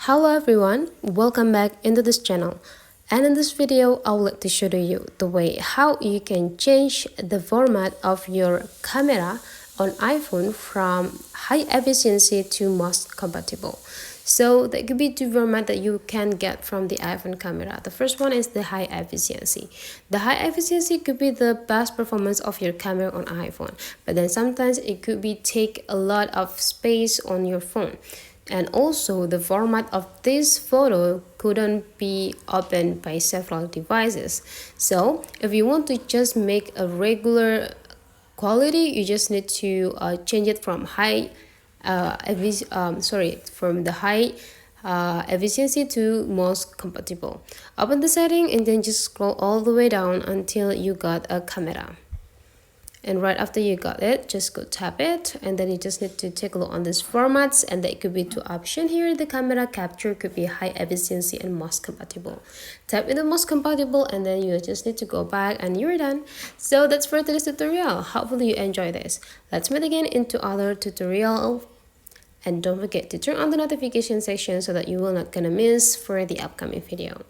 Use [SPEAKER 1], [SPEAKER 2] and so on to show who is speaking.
[SPEAKER 1] Hello everyone, welcome back into this channel, and in this video I would like to show you the way how you can change the format of your camera on iPhone from high efficiency to most compatible. So there could be two formats that you can get from the iPhone camera. The first one is the high efficiency. The high efficiency could be the best performance of your camera on iPhone, but then sometimes it could be take a lot of space on your phone. And also the format of this photo couldn't be opened by several devices. So if you want to just make a regular quality, you just need to change it from from the high efficiency to most compatible. Open the setting and then just scroll all the way down until you got a camera. And right after you got it, just go tap it, and then you just need to take a look on these formats, and there could be two options here. The camera capture could be high efficiency and most compatible. Tap into most compatible, and then you just need to go back and you're done. So that's for today's tutorial. Hopefully you enjoy this. Let's meet again into other tutorial, and don't forget to turn on the notification section so that you will not gonna miss for the upcoming video.